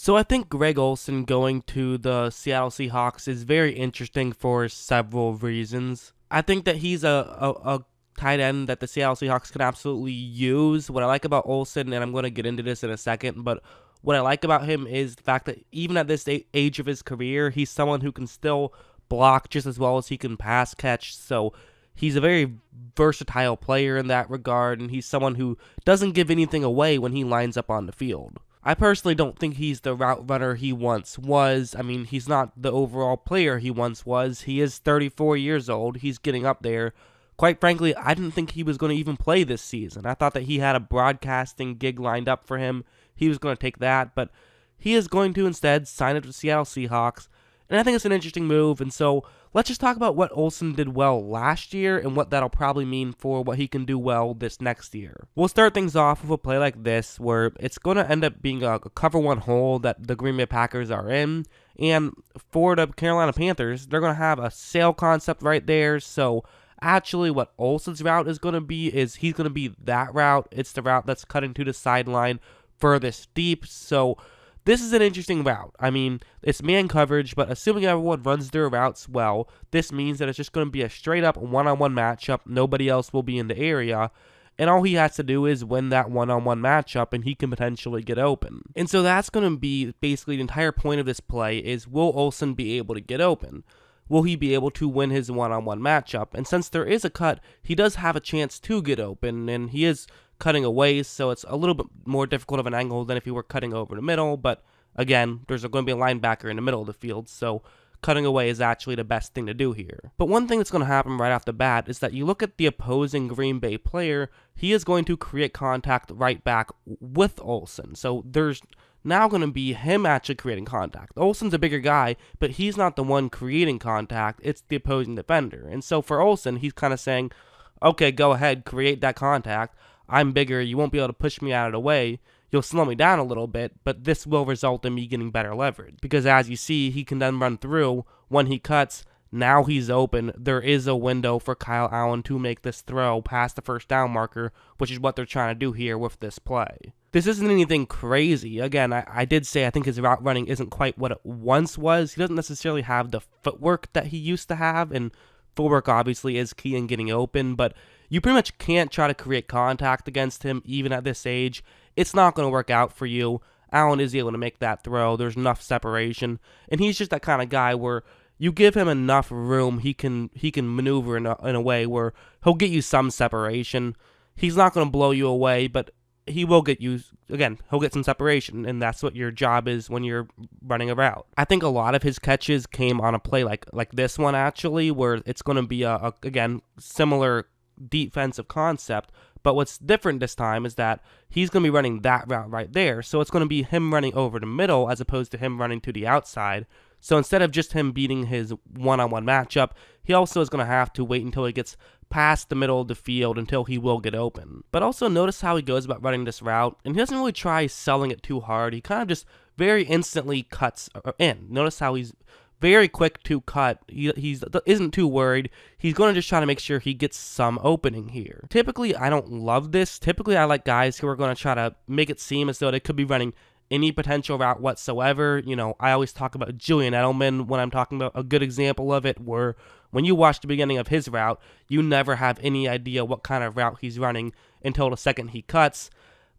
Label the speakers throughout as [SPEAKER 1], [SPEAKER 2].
[SPEAKER 1] So I think Greg Olsen going to the Seattle Seahawks is very interesting for several reasons. I think that he's a tight end that the Seattle Seahawks can absolutely use. What I like about Olsen, and I'm going to get into this in a second, but what I like about him is the fact that even at this age of his career, he's someone who can still block just as well as he can pass catch. So he's a very versatile player in that regard, and he's someone who doesn't give anything away when he lines up on the field. I personally don't think he's the route runner he once was. I mean, he's not the overall player he once was. He is 34 years old. He's getting up there. Quite frankly, I didn't think he was going to even play this season. I thought that he had a broadcasting gig lined up for him. He was going to take that, but he is going to instead sign up with the Seattle Seahawks. And I think it's an interesting move, and so let's just talk about what Olsen did well last year and what that'll probably mean for what he can do well this next year. We'll start things off with a play like this, where it's going to end up being a cover one hole that the Green Bay Packers are in, and for the Carolina Panthers, they're going to have a sail concept right there, so actually what Olsen's route is going to be is he's going to be that route. It's the route that's cutting to the sideline furthest deep, so this is an interesting route. I mean, it's man coverage, but assuming everyone runs their routes well, this means that it's just going to be a straight-up one-on-one matchup. Nobody else will be in the area, and all he has to do is win that one-on-one matchup, and he can potentially get open. And so that's going to be basically the entire point of this play is, will Olsen be able to get open? Will he be able to win his one-on-one matchup? And since there is a cut, he does have a chance to get open, and he is cutting away, so it's a little bit more difficult of an angle than if he were cutting over the middle, but again, there's going to be a linebacker in the middle of the field, so cutting away is actually the best thing to do here. But one thing that's going to happen right off the bat is that you look at the opposing Green Bay player, he is going to create contact right back with Olsen, so there's now going to be him actually creating contact. Olsen's a bigger guy, but he's not the one creating contact, it's the opposing defender, and so for Olsen, he's kind of saying, okay, go ahead, create that contact. I'm bigger, you won't be able to push me out of the way, you'll slow me down a little bit, but this will result in me getting better leverage. Because as you see, he can then run through, when he cuts, now he's open, there is a window for Kyle Allen to make this throw past the first down marker, which is what they're trying to do here with this play. This isn't anything crazy. Again, I did say I think his route running isn't quite what it once was. He doesn't necessarily have the footwork that he used to have, and footwork obviously is key in getting open, but you pretty much can't try to create contact against him even at this age. It's not going to work out for you. Allen is able to make that throw. There's enough separation, and he's just that kind of guy where you give him enough room, he can maneuver in a way where he'll get you some separation. He's not going to blow you away, but he will get you, again, he'll get some separation, and that's what your job is when you're running a route. I think a lot of his catches came on a play like this one, actually, where it's going to be, again, similar defensive concept, but what's different this time is that he's going to be running that route right there, so it's going to be him running over the middle as opposed to him running to the outside. So instead of just him beating his one-on-one matchup, he also is going to have to wait until he gets past the middle of the field until he will get open. But also notice how he goes about running this route, and he doesn't really try selling it too hard. He kind of just very instantly cuts in. Notice how he's very quick to cut. He isn't too worried. He's going to just try to make sure he gets some opening here. Typically, I don't love this. Typically, I like guys who are going to try to make it seem as though they could be running any potential route whatsoever. You know, I always talk about Julian Edelman when I'm talking about a good example of it, where when you watch the beginning of his route, you never have any idea what kind of route he's running until the second he cuts.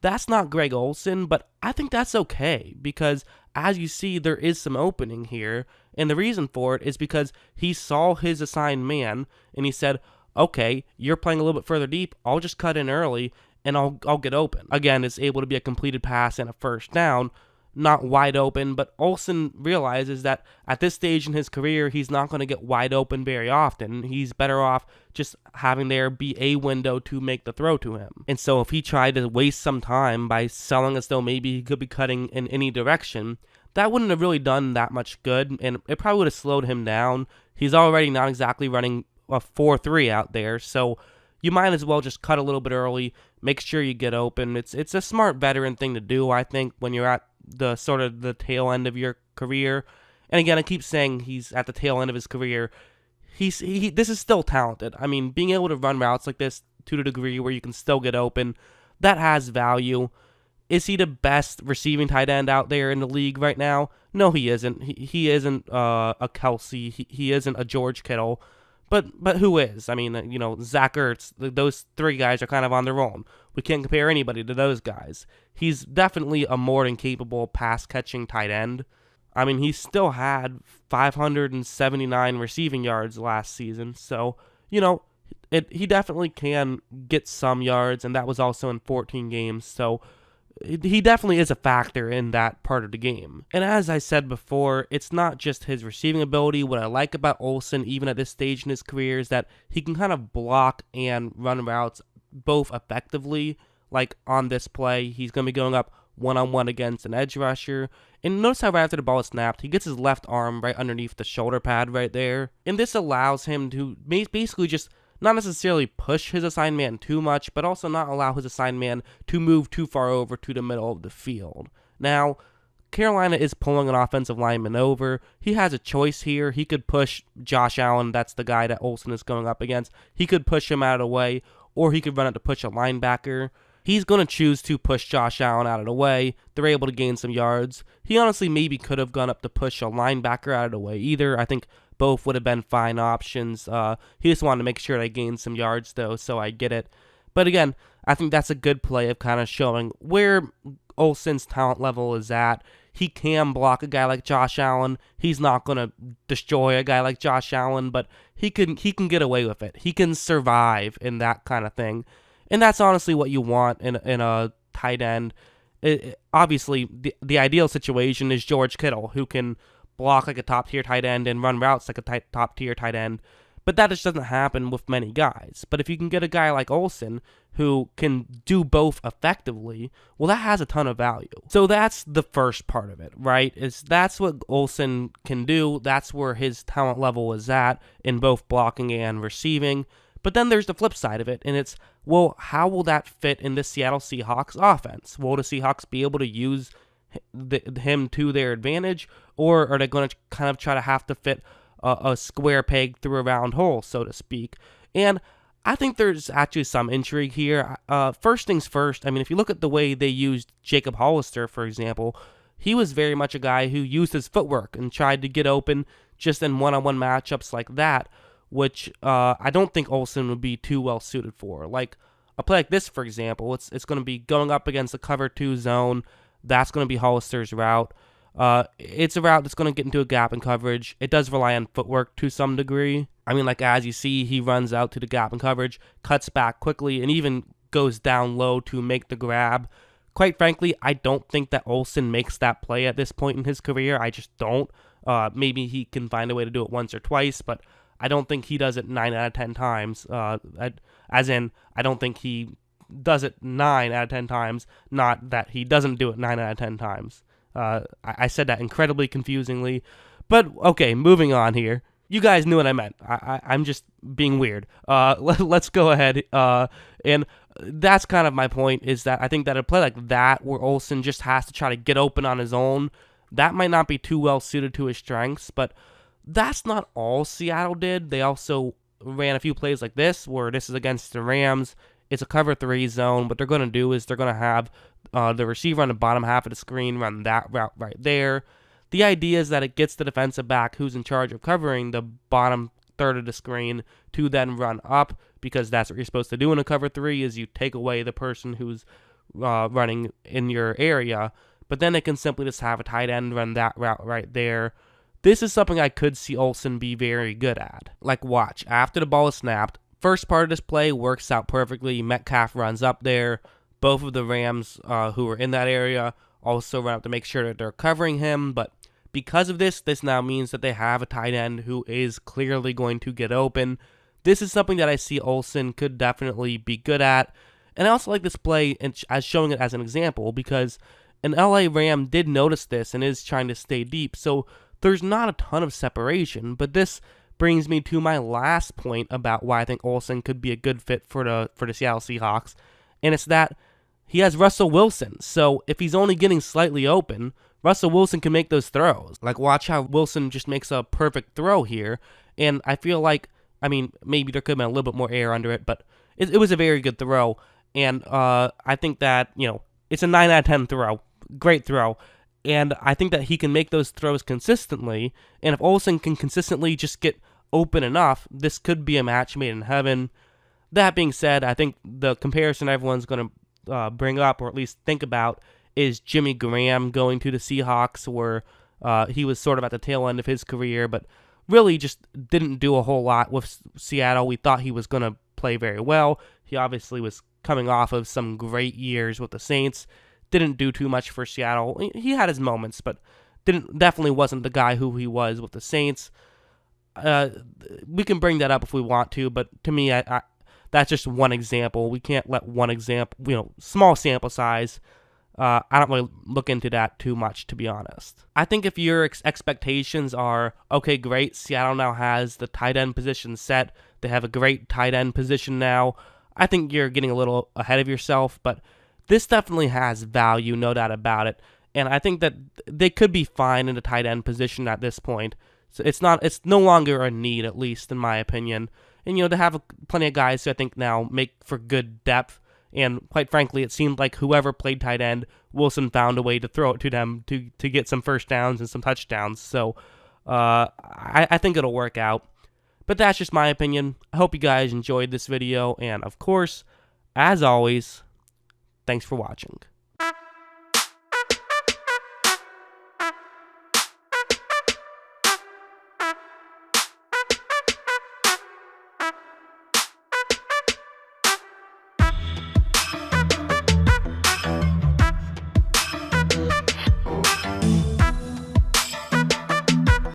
[SPEAKER 1] That's not Greg Olsen, but I think that's okay, because as you see, there is some opening here, and the reason for it is because he saw his assigned man, and he said, okay, you're playing a little bit further deep, I'll just cut in early, and I'll get open. Again, it's able to be a completed pass and a first down, not wide open, but Olsen realizes that at this stage in his career, he's not going to get wide open very often. He's better off just having there be a window to make the throw to him. And so if he tried to waste some time by selling as though maybe he could be cutting in any direction, that wouldn't have really done that much good, and it probably would have slowed him down. He's already not exactly running a 4-3 out there, so you might as well just cut a little bit early, make sure you get open. It's a smart veteran thing to do, I think, when you're at the sort of the tail end of your career. And again, I keep saying he's at the tail end of his career. This is still talented. I mean, being able to run routes like this to the degree where you can still get open, that has value. Is he the best receiving tight end out there in the league right now? No, he isn't. He isn't a Kelsey. He isn't a George Kittle. But who is? I mean, Zach Ertz, those three guys are kind of on their own. We can't compare anybody to those guys. He's definitely a more than capable pass-catching tight end. I mean, he still had 579 receiving yards last season. So, he definitely can get some yards, and that was also in 14 games. So, he definitely is a factor in that part of the game. And as I said before, it's not just his receiving ability. What I like about Olsen, even at this stage in his career, is that he can kind of block and run routes both effectively. Like on this play, he's going to be going up one-on-one against an edge rusher. And notice how right after the ball is snapped, he gets his left arm right underneath the shoulder pad right there. And this allows him to basically just not necessarily push his assigned man too much, but also not allow his assigned man to move too far over to the middle of the field. Now, Carolina is pulling an offensive lineman over. He has a choice here. He could push Josh Allen. That's the guy that Olsen is going up against. He could push him out of the way, or he could run it to push a linebacker. He's going to choose to push Josh Allen out of the way. They're able to gain some yards. He honestly maybe could have gone up to push a linebacker out of the way either. I think both would have been fine options. He just wanted to make sure they gained some yards, though, so I get it. But again, I think that's a good play of kind of showing where Olsen's talent level is at. He can block a guy like Josh Allen. He's not going to destroy a guy like Josh Allen, but he can get away with it. He can survive in that kind of thing. And that's honestly what you want in a tight end. Obviously, the ideal situation is George Kittle, who can block like a top-tier tight end and run routes like a top-tier tight end. But that just doesn't happen with many guys. But if you can get a guy like Olsen who can do both effectively, well, that has a ton of value. So that's the first part of it, right? That's what Olsen can do. That's where his talent level is at in both blocking and receiving. But then there's the flip side of it, and it's, well, how will that fit in the Seattle Seahawks offense? Will the Seahawks be able to use him to their advantage, or are they going to kind of try to have to fit a square peg through a round hole, so to speak? And I think there's actually some intrigue here. First things first, I mean, if you look at the way they used Jacob Hollister, for example, he was very much a guy who used his footwork and tried to get open just in one-on-one matchups like that, which I don't think Olsen would be too well suited for. Like a play like this, for example, it's going to be going up against the cover 2 zone. That's going to be Hollister's route. It's a route that's going to get into a gap in coverage. It does rely on footwork to some degree. I mean, like as you see, he runs out to the gap in coverage, cuts back quickly, and even goes down low to make the grab. Quite frankly, I don't think that Olsen makes that play at this point in his career. I just don't. Maybe he can find a way to do it once or twice, but I don't think he does it 9 out of 10 times. I don't think he does it 9 out of 10 times, not that he doesn't do it 9 out of 10 times. I said that incredibly confusingly. But, okay, moving on here. You guys knew what I meant. I'm just being weird. Let's go ahead. And that's kind of my point, is that I think that a play like that, where Olsen just has to try to get open on his own, that might not be too well suited to his strengths, but that's not all Seattle did. They also ran a few plays like this, where this is against the Rams. It's a cover 3 zone. What they're going to do is they're going to have the receiver on the bottom half of the screen run that route right there. The idea is that it gets the defensive back who's in charge of covering the bottom third of the screen to then run up, because that's what you're supposed to do in a cover 3, is you take away the person who's running in your area. But then they can simply just have a tight end run that route right there. This is something I could see Olsen be very good at. Like, watch. After the ball is snapped, first part of this play works out perfectly. Metcalf runs up there. Both of the Rams who are in that area also run up to make sure that they're covering him. But because of this now means that they have a tight end who is clearly going to get open. This is something that I see Olsen could definitely be good at. And I also like this play as showing it as an example, because an LA Ram did notice this and is trying to stay deep. So there's not a ton of separation, but this brings me to my last point about why I think Olsen could be a good fit for the Seattle Seahawks, and it's that he has Russell Wilson. So if he's only getting slightly open, Russell Wilson can make those throws. Like, watch how Wilson just makes a perfect throw here, and I feel like, I mean, maybe there could have been a little bit more air under it, but it was a very good throw, and I think that, it's a 9 out of 10 throw. Great throw. And I think that he can make those throws consistently. And if Olsen can consistently just get open enough, this could be a match made in heaven. That being said, I think the comparison everyone's going to bring up, or at least think about, is Jimmy Graham going to the Seahawks, where he was sort of at the tail end of his career, but really just didn't do a whole lot with Seattle. We thought he was going to play very well. He obviously was coming off of some great years with the Saints. Didn't do too much for Seattle. He had his moments, but definitely wasn't the guy who he was with the Saints. We can bring that up if we want to, but to me, that's just one example. We can't let one example, small sample size. I don't really look into that too much, to be honest. I think if your expectations are, okay, great, Seattle now has the tight end position set, they have a great tight end position now, I think you're getting a little ahead of yourself, but this definitely has value, no doubt about it, and I think that they could be fine in the tight end position at this point. So it's no longer a need, at least in my opinion, and to have plenty of guys who I think now make for good depth. And quite frankly, it seemed like whoever played tight end, Wilson found a way to throw it to them to get some first downs and some touchdowns. So I think it'll work out. But that's just my opinion. I hope you guys enjoyed this video. And of course, as always, thanks for watching.